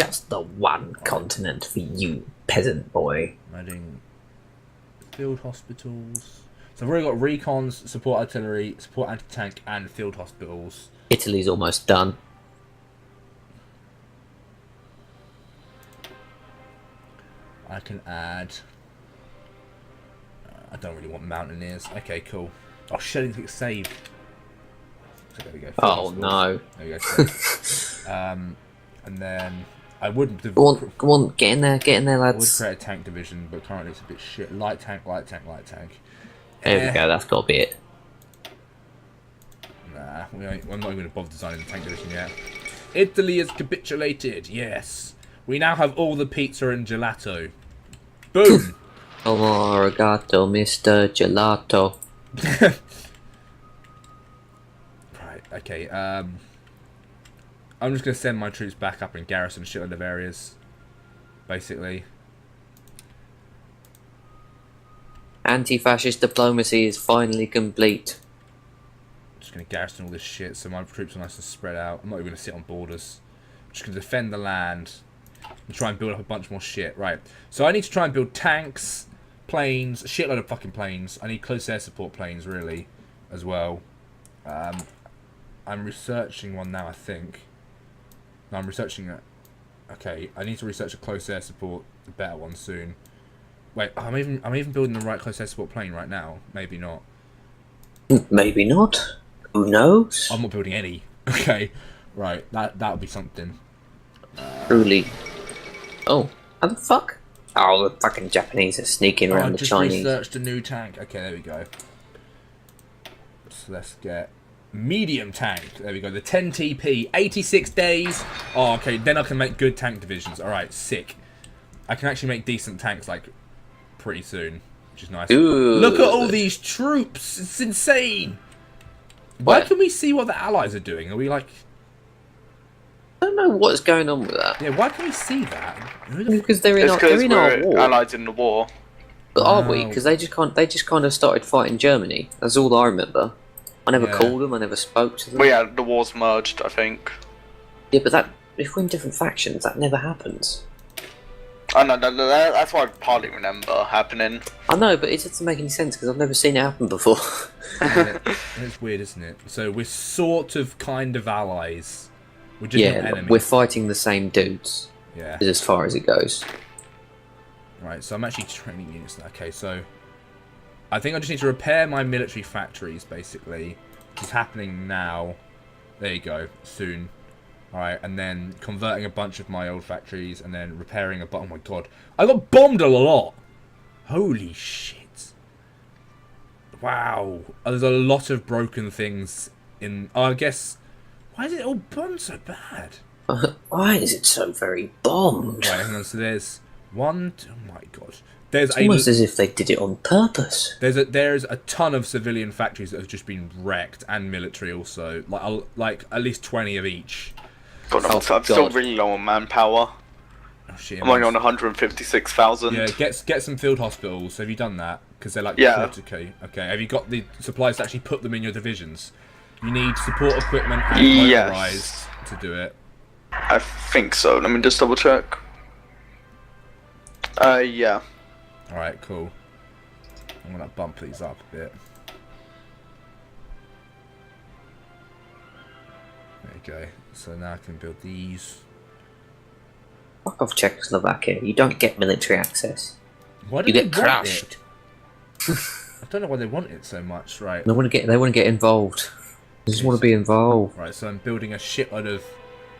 Just the one continent for you, peasant boy. Adding field hospitals. So I've already got recons, support artillery, support anti-tank, and field hospitals. Italy's almost done. I can add... I don't really want mountaineers. Okay, cool. Oh shit, I didn't click save. So there we go. Field Oh hospitals. no. There we go. Save. And then I would... Go on, get in there, I would lads. create a tank division, but currently it's a bit shit. Light tank, light tank, light tank. There we go, that's got to be it. Nah, I'm not even going to bother designing the tank division yet. Italy has capitulated, yes. We now have all the pizza and gelato. Boom! Oh, arigato, Mr. Gelato. Right, okay, I'm just going to send my troops back up and garrison a shitload of areas. Basically. Anti-fascist diplomacy is finally complete. Just going to garrison all this shit so my troops are nice and spread out. I'm not even going to sit on borders. I'm just going to defend the land and try and build up a bunch more shit. Right, so I need to try and build tanks, planes, a shitload of fucking planes. I need close air support planes, really, as well. I'm researching one now, I think. No, I'm researching it. Okay, I need to research a close air support, a better one soon. Wait, I'm even building the right close air support plane right now. Maybe not. Maybe not. Who knows? I'm not building any. Okay, right. That'll be something. Truly. Oh, how the fuck? Oh, the fucking Japanese are sneaking around I the just Chinese. researched a new tank. Okay, there we go. So let's get medium tank. There we go. The 10 TP, 86 days. Oh, okay. Then I can make good tank divisions. All right, sick. I can actually make decent tanks like pretty soon, which is nice. Ooh. Look at all these troops. It's insane. Why Where? can we see what the allies are doing? Are we like? I don't know what's going on with that. Yeah. Why can we see that? Who the Because they're in It's our, because they're in our we're war. allied in the war. But are we? No. Because they just kind of started fighting Germany. That's all I remember. I never Yeah. called them. I never spoke to them. Well, yeah, the war's merged, I think. Yeah, but that if we're in different factions, that never happens. I know, that's what I partly remember happening. I know, but it doesn't make any sense because I've never seen it happen before. It's weird, isn't it? So we're sort of kind of allies. We're just not Yeah, enemies. we're fighting the same dudes. Yeah. Is as far as it goes. Right, so I'm actually training units now. Okay, so I think I just need to repair my military factories, basically. Which is happening now. There you go, soon. Alright, and then converting a bunch of my old factories, and then repairing a bunch. Oh my god. I got bombed a lot! Holy shit. Wow. There's a lot of broken things in... Oh, I guess... Why is it all bombed so bad? Why is it so very bombed? Right, hang on, so there's one... Oh my god. There's It's almost as if they did it on purpose. There's a ton of civilian factories that have just been wrecked, and military also. Like at least 20 of each. God, Oh, I'm still God. really low on manpower. Oh shit! I'm only on 156,000. Yeah, get some field hospitals. Have you done that? Because they're like Yeah. 40k. Okay. Have you got the supplies to actually put them in your divisions? You need support equipment and Yes. motorized to do it. I think so. Let me just double check. Yeah. All right, cool. I'm gonna bump these up a bit. There you go. So now I can build these. Fuck off Czechoslovakia. You don't get military access. Why do You they get want crushed. it? I don't know why they want it so much. Right. They want to get involved. They just want to be involved. Right, so I'm building a shitload of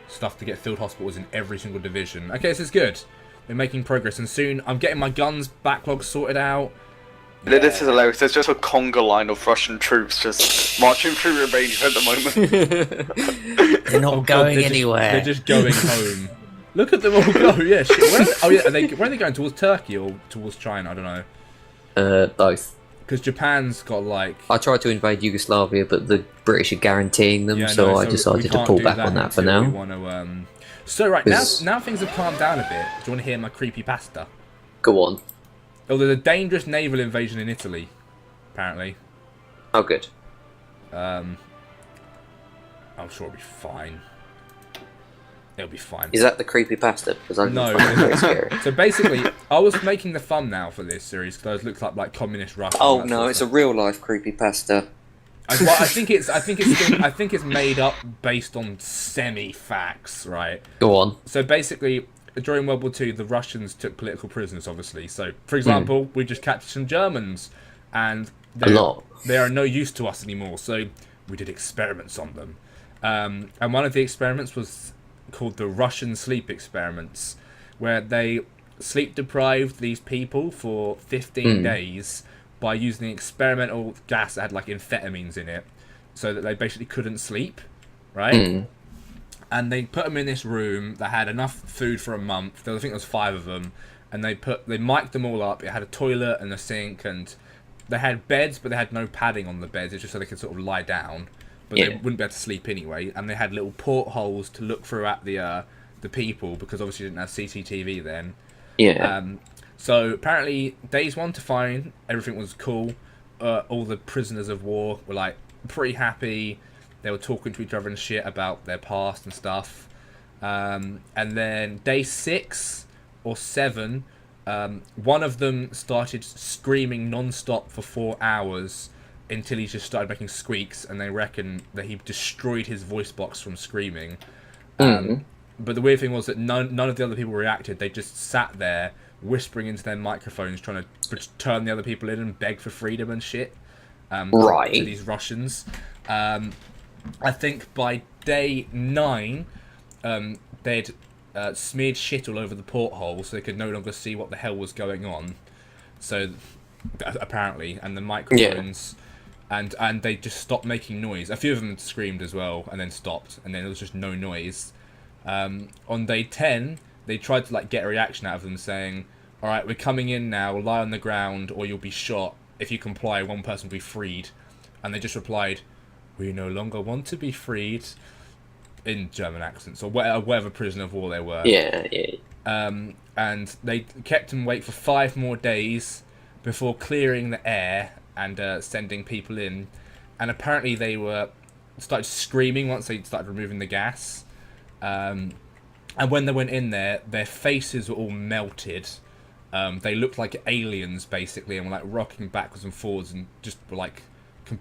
stuff to get field hospitals in every single division. Okay, this is good. We're making progress, and soon I'm getting my guns backlog sorted out. This is hilarious. There's just a conga line of Russian troops just marching through Romania at the moment. They're not Oh, God, going they're just- anywhere. they're just going home. Look at them all go. Yeah, shit. Where are they going? Towards Turkey or towards China? I don't know. Both. Because Japan's got like... I tried to invade Yugoslavia, but the British are guaranteeing them, Yeah, so no, I we decided to can't pull do back on that for until we now. want to, So right, now, Is- now things have calmed down a bit. Do you want to hear my creepy pasta? Go on. Oh, there's a dangerous naval invasion in Italy, apparently. Oh, good. I'm sure it'll be fine. It'll be fine. Is that the creepypasta? Because I'm No. very scary. So basically, I was making the thumbnail for this series because those look like communist Russia. Oh and that no, sort of it's a real life creepypasta. I think it's made up based on semi-facts, right? Go on. So basically, during World War II, the Russians took political prisoners, obviously. So, for example, we just captured some Germans, and A lot. they are no use to us anymore. So we did experiments on them, and one of the experiments was called the Russian sleep experiments, where they sleep deprived these people for 15 days by using experimental gas that had like amphetamines in it, so that they basically couldn't sleep, right? And they put them in this room that had enough food for a month. I think there was 5 of them, and they mic'd them all up. It had a toilet and a sink, and they had beds, but they had no padding on the beds. It's just so they could sort of lie down, but they wouldn't be able to sleep anyway. And they had little portholes to look through at the people, because obviously you didn't have CCTV then. Yeah. So apparently, days 1 to 5, everything was cool. All the prisoners of war were like pretty happy. They were talking to each other and shit about their past and stuff. And then day 6 or 7, one of them started screaming non-stop for 4 hours until he just started making squeaks, and they reckon that he destroyed his voice box from screaming. But the weird thing was that none of the other people reacted. They just sat there whispering into their microphones, trying to turn the other people in and beg for freedom and shit. Right. To these Russians. I think by day 9, they'd smeared shit all over the porthole, so they could no longer see what the hell was going on. So, apparently, and the microphones, and they just stopped making noise. A few of them screamed as well, and then stopped, and then there was just no noise. On day 10, they tried to like get a reaction out of them, saying, "All right, we're coming in now. Lie on the ground, or you'll be shot. If you comply, one person will be freed." And they just replied, "We no longer want to be freed," in German accents, or whatever prisoner of war they were. Yeah. And they kept them wait for 5 more days before clearing the air and sending people in. And apparently they started screaming once they started removing the gas. And when they went in there, their faces were all melted. They looked like aliens, basically, and were like rocking backwards and forwards, and just were like...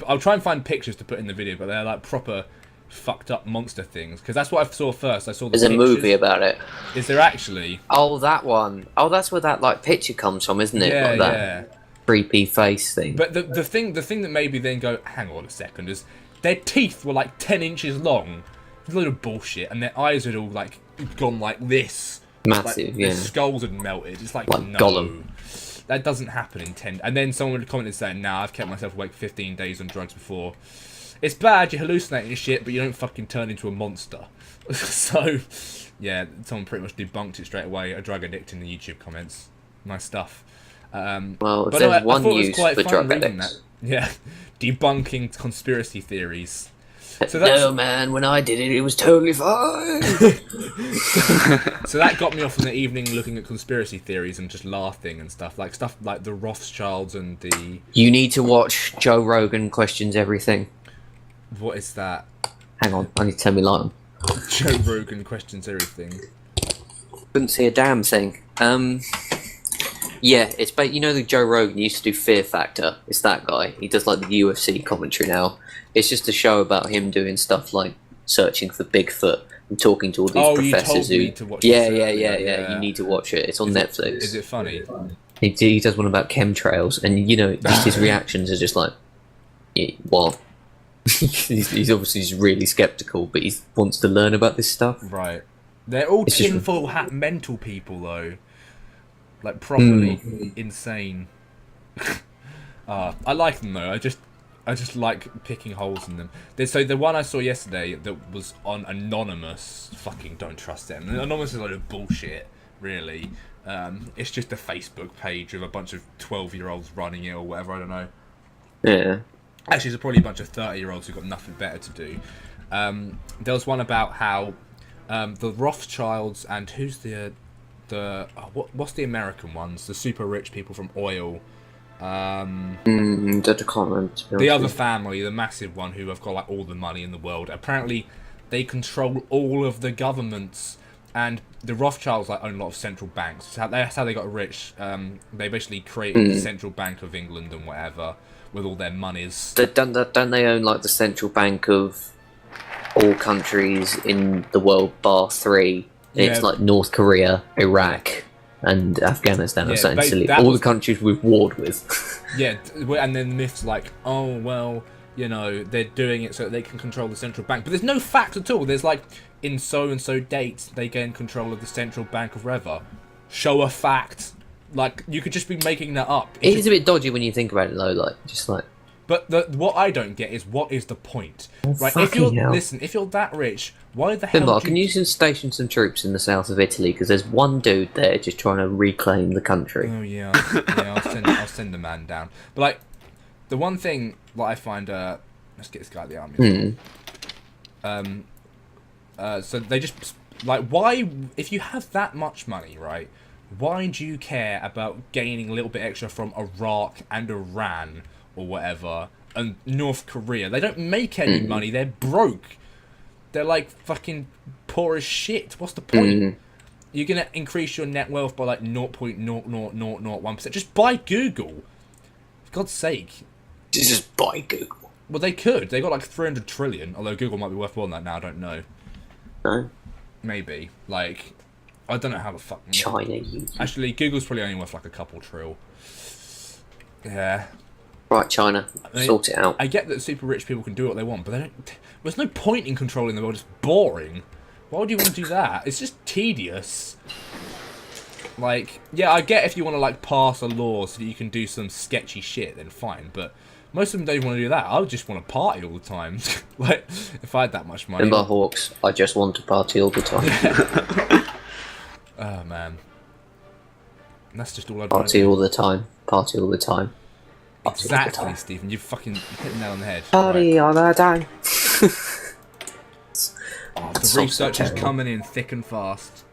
I'll try and find pictures to put in the video, but they're like proper fucked up monster things. Because that's what I saw first. I saw the There's a pictures. movie about it. Is there actually? Oh, that one. Oh, that's where that like picture comes from, isn't it? Yeah, Like that creepy face thing. But the thing that made me then go, hang on a second, is their teeth were like 10 inches long. It's a load of bullshit, and their eyes had all like gone like this. Massive, like, yeah. Their skulls had melted. It's like no. Gollum. That doesn't happen in 10... And then someone would comment saying, "Nah, I've kept myself awake 15 days on drugs before. It's bad, you're hallucinating and shit, but you don't fucking turn into a monster." So, yeah, someone pretty much debunked it straight away. A drug addict in the YouTube comments. Nice stuff. Well, if but there's I one thought it was use quite for fun drug reading addicts. that. Yeah, debunking conspiracy theories. So No, man, when I did it, it was totally fine. So that got me off in the evening looking at conspiracy theories and just laughing and stuff like the Rothschilds and the... You need to watch Joe Rogan Questions Everything. What is that? Hang on, I need to turn my light on. Joe Rogan questions everything. Couldn't see a damn thing. Yeah, it's you know the Joe Rogan used to do Fear Factor. It's that guy. He does like the UFC commentary now. It's just a show about him doing stuff like searching for Bigfoot and talking to all these professors you told who. me to watch Yeah. it. You need to watch it. It's on Netflix. Is it funny? He does one about chemtrails, and you know, just his reactions are just like, yeah, what? he's obviously just really skeptical, but he wants to learn about this stuff. Right. They're all It's just- tinfoil hat mental people though. Like properly insane. I like them though. I just like picking holes in them. So the one I saw yesterday that was on Anonymous, fucking don't trust them. Anonymous is a load of bullshit, really. It's just a Facebook page with a bunch of 12-year-olds running it or whatever, I don't know. Yeah. Actually, it's probably a bunch of 30-year-olds who've got nothing better to do. There was one about how the Rothschilds and who's what's the American ones? The super rich people from oil. I can't remember. The other family, the massive one who have got like all the money in the world. Apparently, they control all of the governments. And the Rothschilds like own a lot of central banks. That's how they got rich. They basically created the Central Bank of England and whatever with all their monies. Don't they own like the central bank of all countries in the world bar three? It's Yeah. like North Korea, Iraq, and Afghanistan or Yeah, something silly. that All was- the countries we've warred with. Yeah, and then myths like, oh well, you know, they're doing it so that they can control the central bank. But there's no facts at all. There's like, in so and so dates, they gain control of the central bank of whatever. Show a fact. Like, you could just be making that up. It is a bit dodgy when you think about it, though. Like, just like, But what I don't get is, what is the point? Oh, Right? If you're fucking hell. if you're that rich, why the hell? Finbar, do can you station some troops in the south of Italy? Because there's one dude there just trying to reclaim the country. Oh yeah, I'll send the man down. But like, the one thing that I find, let's get this guy at the army. So they just like, why? If you have that much money, right? Why do you care about gaining a little bit extra from Iraq and Iran or whatever and North Korea? They don't make any money. They're broke. They're like fucking poor as shit. What's the point? You're gonna increase your net wealth by like 0.00001%. Just buy Google. For God's sake. Just buy Google. Well, they could. They got like 300 trillion. Although Google might be worth more than that now. I don't know. No? Maybe. Like, I don't know how the fuck. China, you. Actually, Google's probably only worth like a couple trill. Yeah. Right, China. mean, Sort it out. I get that super rich people can do what they want, but they don't. There's no point in controlling the world. It's boring. Why would you want to do that? It's just tedious. Like, yeah, I get if you want to like pass a law so that you can do some sketchy shit, then fine. But most of them don't want to do that. I would just want to party all the time. Like, if I had that much money. Finbar Hawks, I just want to party all the time. Oh man, and that's just all I want to Party do. all the time. Party all the time. Party all the Exactly, time. Stephen. You fucking hit the nail on the head. Party all the time. Right. The so research is terrible. coming in thick and fast.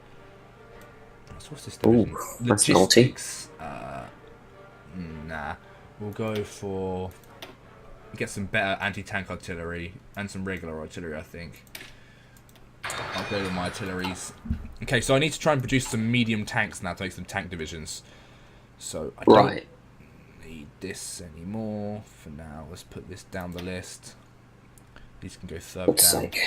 So what's this Ooh, division? that's naughty. Logistics. Nah. We'll go for... Get some better anti-tank artillery and some regular artillery, I think. I'll go with my artilleries. Okay, so I need to try and produce some medium tanks now to make some tank divisions. So I don't Right. need this anymore for now. Let's put this down the list. These can go third God's down. sake.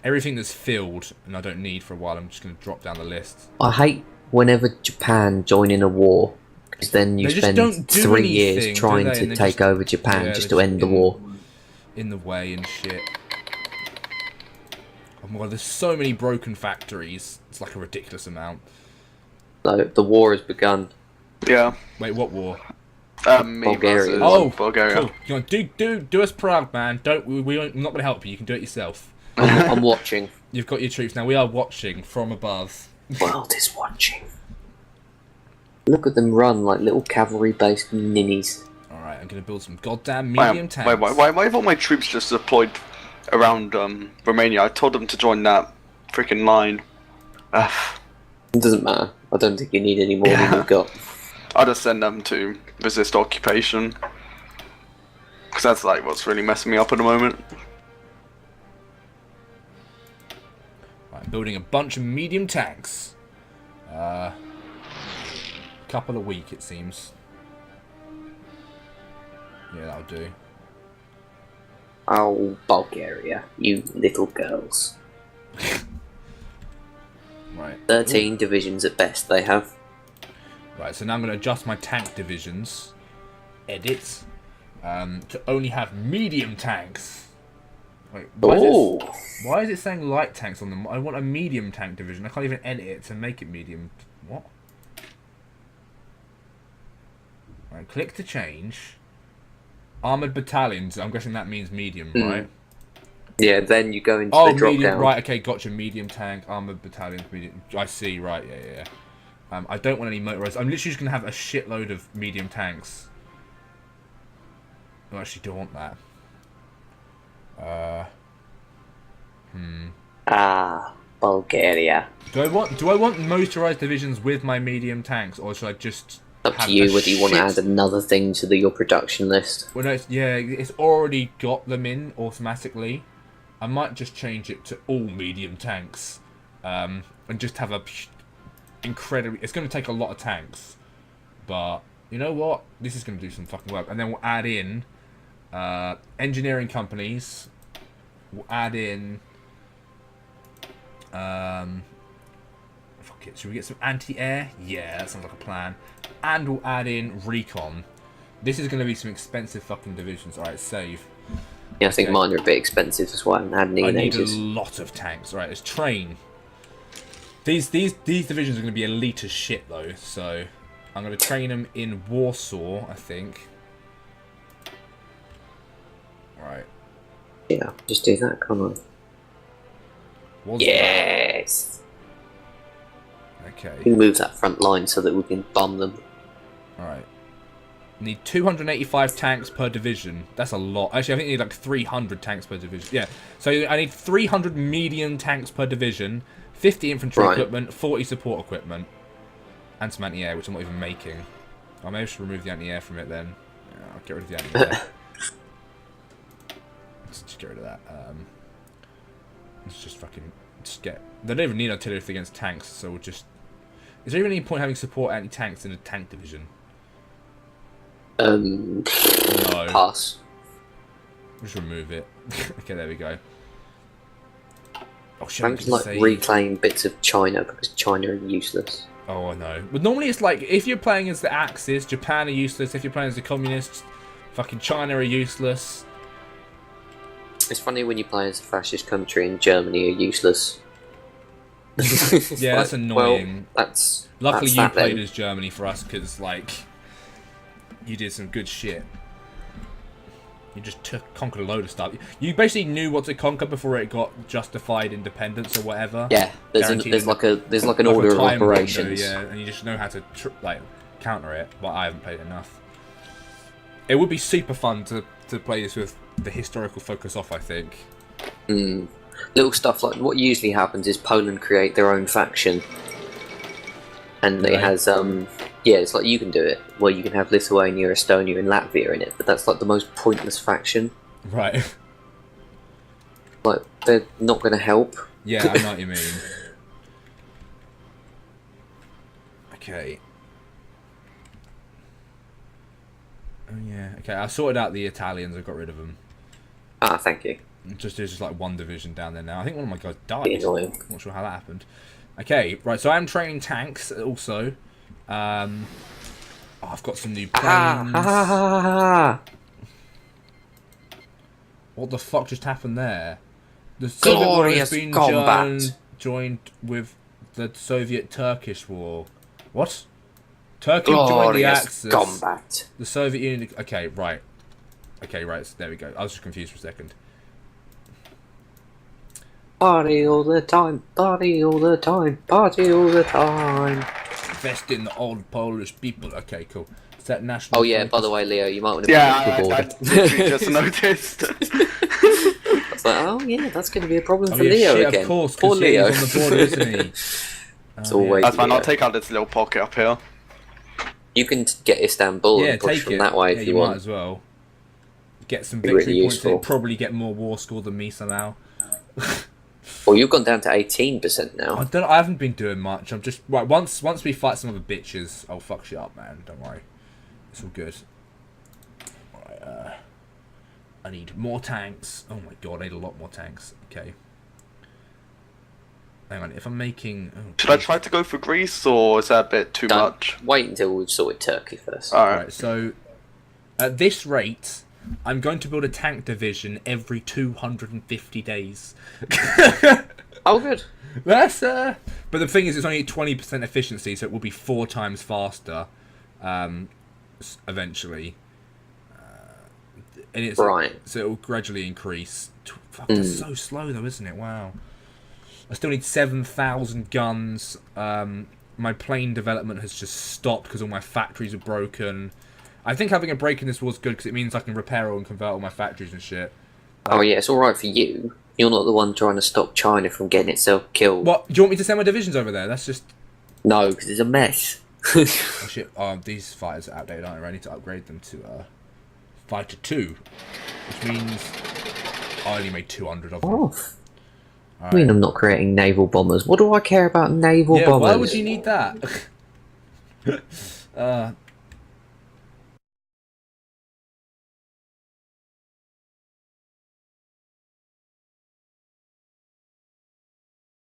Everything that's filled and I don't need for a while, I'm just going to drop down the list. I hate whenever Japan join in a war. Because then you They just spend don't do 3 anything, years do trying they? to And they take just- over Japan yeah, just they're to end the war. In the way and shit. Oh my god, there's so many broken factories. It's like a ridiculous amount. So the war has begun. Yeah. Wait, what war? Me Bulgaria. versus Oh, Bulgaria. cool. You know, do us proud, man. Don't we? I'm not going to help you. You can do it yourself. I'm watching. You've got your troops now. We are watching from above. World is watching. Look at them run like little cavalry-based ninnies. All right, I'm going to build some goddamn Why, medium tanks. why have all my troops just deployed around Romania? I told them to join that freaking line. Ugh. It doesn't matter. I don't think you need any more than you've got. I'll just send them to resist occupation. Because that's like what's really messing me up at the moment. Right, I'm building a bunch of medium tanks. Couple a week, it seems. Yeah, that'll do. Oh, Bulgaria, you little girls. Right. 13 divisions at best they have. Right, so now I'm going to adjust my tank divisions. Edit. To only have medium tanks. Wait, Oh, why is it saying light tanks on them? I want a medium tank division. I can't even edit it to make it medium. What? Right, click to change. Armoured battalions. I'm guessing that means medium, right? yeah, then you go into Oh, the drop medium. down. Right, okay, gotcha. Medium tank, armoured battalions, medium. I see, right, yeah. I don't want any motorized. I'm literally just going to have a shitload of medium tanks. I actually don't want that. Ah, Bulgaria. Do I want motorized divisions with my medium tanks, or should I just Up have to you a whether you want to shit- add another thing to your production list. Well, no, it's already got them in automatically. I might just change it to all medium tanks, and just have a incredibly. It's going to take a lot of tanks, but you know what? This is going to do some fucking work. And then we'll add in engineering companies. We'll add in. Fuck it. Should we get some anti-air? Yeah, that sounds like a plan. And we'll add in recon. This is going to be some expensive fucking divisions. Alright, save. Yeah, I think Okay. mine are a bit expensive as well. I haven't had any I in need a ages. lot of tanks. Right, let's train. These divisions are going to be elite as shit though, so I'm going to train them in Warsaw, I think. Right. Yeah, just do that, come on. What's that? Yes! Okay. We can move that front line so that we can bomb them. Alright. Need 285 tanks per division. That's a lot. Actually, I think I need like 300 tanks per division. Yeah. So I need 300 medium tanks per division, 50 infantry Right. equipment, 40 support equipment, and some anti-air, which I'm not even making. Oh, maybe I should remove the anti-air from it then. Yeah, I'll get rid of the anti-air. Let's just get rid of that. Let's just fucking just get. They don't even need artillery against tanks, so we'll just. Is there even any point having support anti-tanks in a tank division? No. Pass. Just remove it. Okay, there we go. Oh shit! Trying I to can like say- reclaim bits of China because China are useless. Oh, I know. But normally it's like if you're playing as the Axis, Japan are useless. If you're playing as the Communists, fucking China are useless. It's funny when you play as a fascist country and Germany are useless. Yeah, that's annoying. Well, that's Luckily, that's you that played then. as Germany for us because like you did some good shit. You just conquered a load of stuff. You basically knew what to conquer before it got justified independence or whatever. Yeah, Guaranteed there's like an Like a order of time window, operations. yeah, and you just know how to like counter it. But I haven't played enough. It would be super fun to play this with the historical focus off. I think. Mm. Little stuff like what usually happens is Poland create their own faction, and it Right. has yeah, it's like you can do it where you can have Lithuania, Estonia, and Latvia in it, but that's like the most pointless faction. Right. Like they're not going to help. Yeah, I know what you mean. Okay. Oh yeah. Okay, I sorted out the Italians. I got rid of them. Ah, thank you. There's just like one division down there now. I think one of my guys died. Be annoying. Not sure how that happened. Okay, right. So I am training tanks also. Oh, I've got some new planes. What the fuck just happened there? The Soviet war has Glorious been combat. joined with the Soviet-Turkish war. What? Turkey joined the Glorious Axis. combat. The Soviet Union. Okay, right. Okay, right. So there we go. I was just confused for a second. Party all the time, party all the time, party all the time. Invest in the old Polish people. Okay, cool. Set national. Oh yeah, by focus. the way, Leo, you might want to Yeah, put I it on the board. literally just noticed. It's like, oh yeah, that's going to be a problem Oh for yeah, Leo shit, again. of course, Poor because Leo. he's on the border, isn't he? It's Oh, always That's fine, Leo. I'll take out this little pocket up here. You can get Istanbul Yeah, and push take from it. that way Yeah, if you might want. as well. Get some Be victory really points. useful. And probably get more war score than me somehow. Well, you've gone down to 18% now. I haven't been doing much. I'm just right. Once we fight some other bitches, I'll fuck shit up, man. Don't worry. It's all good. Alright, I need more tanks. Oh my god, I need a lot more tanks. Okay. Hang on, if I'm making... Oh, Should I try to go for Greece, or is that a bit too Don't- much? Wait until we've sorted Turkey first. Alright. Right, so at this rate, I'm going to build a tank division every 250 days. Oh, good. That's but the thing is, it's only 20% efficiency, so it will be 4 times faster, eventually. And it's Right. so it will gradually increase. Fuck, that's so slow though, isn't it? Wow. I still need 7,000 guns. My plane development has just stopped because all my factories are broken. I think having a break in this war is good because it means I can repair all and convert all my factories and shit. Oh yeah, it's alright for you. You're not the one trying to stop China from getting itself killed. What? Do you want me to send my divisions over there? That's just... No, because it's a mess. Oh shit, these fighters are outdated, aren't they? I need to upgrade them to Fighter 2. Which means I only made 200 of them. Oh. I mean, I'm not creating naval bombers. What do I care about naval Yeah, bombers? why would you need that?